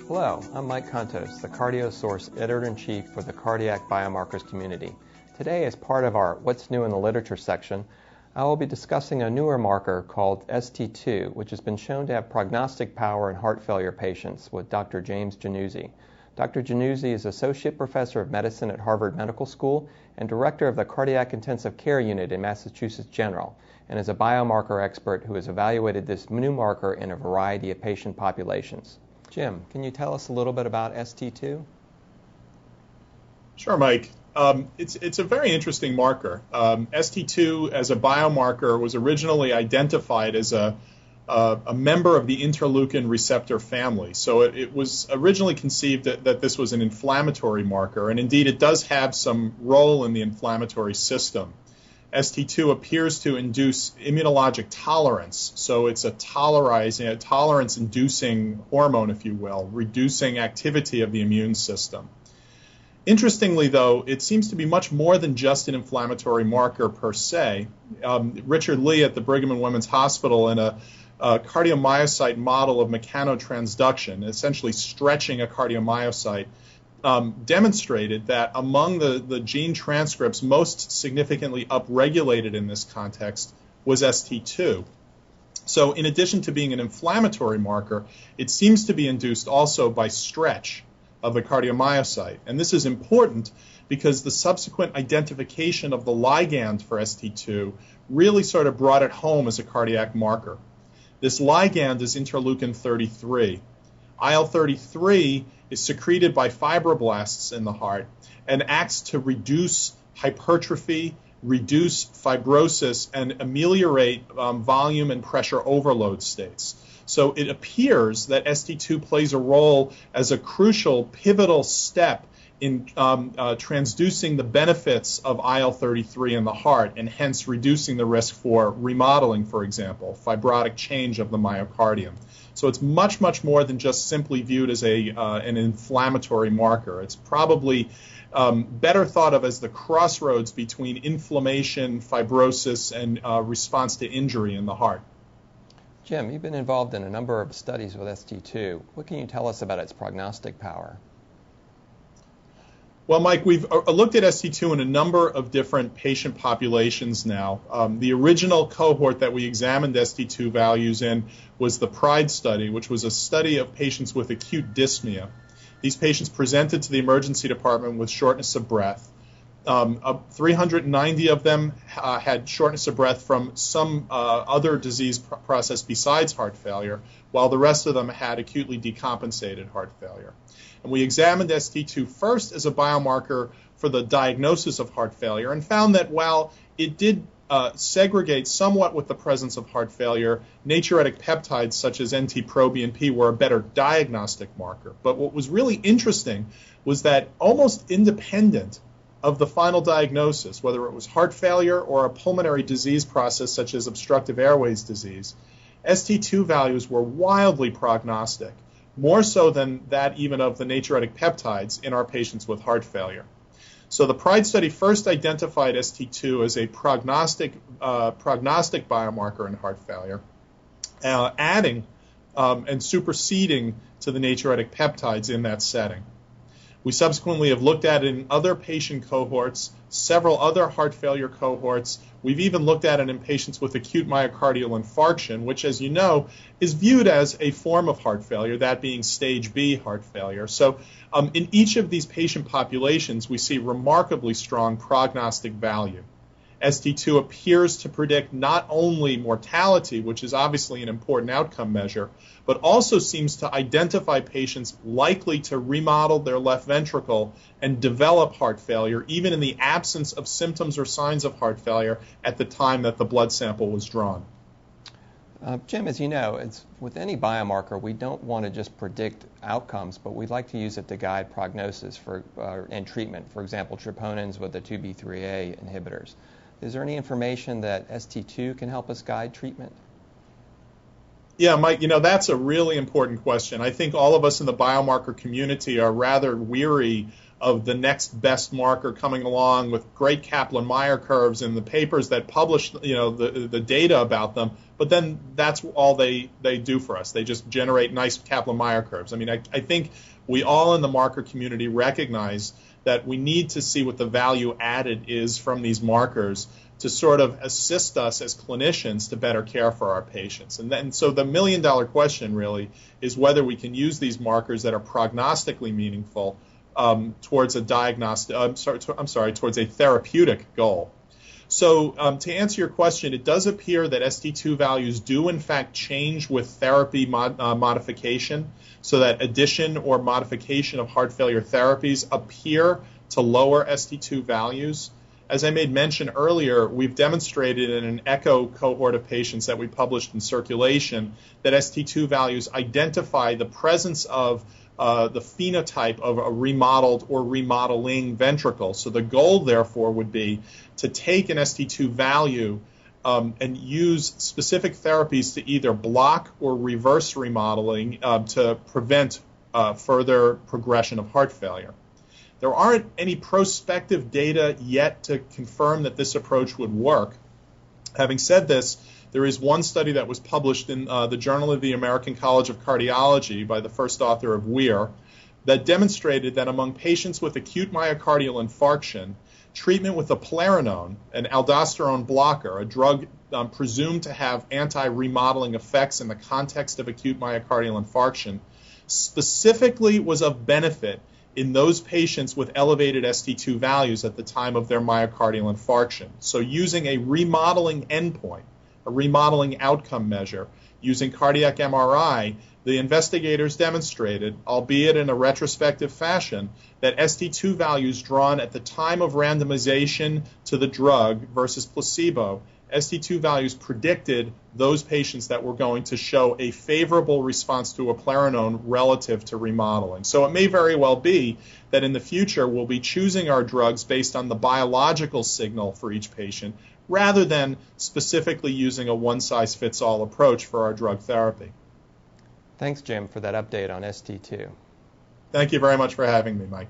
Hello, I'm Mike Kontos, the CardioSource Editor-in-Chief for the Cardiac Biomarkers community. Today, as part of our What's New in the Literature section, I will be discussing a newer marker called ST2, which has been shown to have prognostic power in heart failure patients with Dr. James Januzzi. Dr. Januzzi is Associate Professor of Medicine at Harvard Medical School and Director of the Cardiac Intensive Care Unit in Massachusetts General, and is a biomarker expert who has evaluated this new marker in a variety of patient populations. Jim, can you tell us a little bit about ST2? Sure, Mike. It's a very interesting marker. ST2 as a biomarker was originally identified as a member of the interleukin receptor family. So it was originally conceived that this was an inflammatory marker, and indeed it does have some role in the inflammatory system. ST2 appears to induce immunologic tolerance, so it's a tolerance-inducing hormone, if you will, reducing activity of the immune system. Interestingly, though, it seems to be much more than just an inflammatory marker per se. Richard Lee at the Brigham and Women's Hospital in a cardiomyocyte model of mechanotransduction, essentially stretching a cardiomyocyte, demonstrated that among the gene transcripts most significantly upregulated in this context was ST2. So in addition to being an inflammatory marker, it seems to be induced also by stretch of the cardiomyocyte. And this is important because the subsequent identification of the ligand for ST2 really sort of brought it home as a cardiac marker. This ligand is interleukin 33. IL-33 is secreted by fibroblasts in the heart and acts to reduce hypertrophy, reduce fibrosis, and ameliorate volume and pressure overload states. So it appears that ST2 plays a role as a crucial, pivotal step in transducing the benefits of IL-33 in the heart and hence reducing the risk for remodeling, for example, fibrotic change of the myocardium. So it's much, much more than just simply viewed as an inflammatory marker. It's probably better thought of as the crossroads between inflammation, fibrosis, and response to injury in the heart. Jim, you've been involved in a number of studies with ST2. What can you tell us about its prognostic power? Well, Mike, we've looked at ST2 in a number of different patient populations now. The original cohort that we examined ST2 values in was the PRIDE study, which was a study of patients with acute dyspnea. These patients presented to the emergency department with shortness of breath. 390 of them had shortness of breath from some other disease process besides heart failure, while the rest of them had acutely decompensated heart failure. And we examined ST2 first as a biomarker for the diagnosis of heart failure and found that while it did segregate somewhat with the presence of heart failure, natriuretic peptides such as NT-proBNP were a better diagnostic marker. But what was really interesting was that almost independent of the final diagnosis, whether it was heart failure or a pulmonary disease process such as obstructive airways disease, ST2 values were wildly prognostic, more so than that even of the natriuretic peptides in our patients with heart failure. So the PRIDE study first identified ST2 as a prognostic biomarker in heart failure, adding and superseding to the natriuretic peptides in that setting. We subsequently have looked at it in other patient cohorts, several other heart failure cohorts. We've even looked at it in patients with acute myocardial infarction, which, as you know, is viewed as a form of heart failure, that being stage B heart failure. So in each of these patient populations, we see remarkably strong prognostic value. ST2 appears to predict not only mortality, which is obviously an important outcome measure, but also seems to identify patients likely to remodel their left ventricle and develop heart failure, even in the absence of symptoms or signs of heart failure at the time that the blood sample was drawn. Jim, as you know, with any biomarker, we don't want to just predict outcomes, but we'd like to use it to guide prognosis and treatment. For example, troponins with the 2B3A inhibitors. Is there any information that ST2 can help us guide treatment? Yeah, Mike, that's a really important question. I think all of us in the biomarker community are rather weary of the next best marker coming along with great Kaplan-Meier curves and the papers that publish, the data about them, but then that's all they do for us. They just generate nice Kaplan-Meier curves. I mean, I think we all in the marker community recognize that we need to see what the value added is from these markers to sort of assist us as clinicians to better care for our patients. And so the million-dollar question really is whether we can use these markers that are prognostically meaningful towards a towards a therapeutic goal. So to answer your question, it does appear that ST2 values do in fact change with therapy modification, so that addition or modification of heart failure therapies appear to lower ST2 values. As I made mention earlier, we've demonstrated in an echo cohort of patients that we published in Circulation that ST2 values identify the presence of the phenotype of a remodeled or remodeling ventricle. So the goal, therefore, would be to take an ST2 value and use specific therapies to either block or reverse remodeling to prevent further progression of heart failure. There aren't any prospective data yet to confirm that this approach would work. Having said this, there is one study that was published in the Journal of the American College of Cardiology by the first author of Weir that demonstrated that among patients with acute myocardial infarction, treatment with eplerenone, an aldosterone blocker, a drug presumed to have anti-remodeling effects in the context of acute myocardial infarction, specifically was of benefit in those patients with elevated ST2 values at the time of their myocardial infarction. So using a remodeling endpoint, a remodeling outcome measure, using cardiac MRI, the investigators demonstrated, albeit in a retrospective fashion, that ST2 values drawn at the time of randomization to the drug versus placebo, ST2 values predicted those patients that were going to show a favorable response to eplerenone relative to remodeling. So it may very well be that in the future we'll be choosing our drugs based on the biological signal for each patient rather than specifically using a one-size-fits-all approach for our drug therapy. Thanks, Jim, for that update on ST2. Thank you very much for having me, Mike.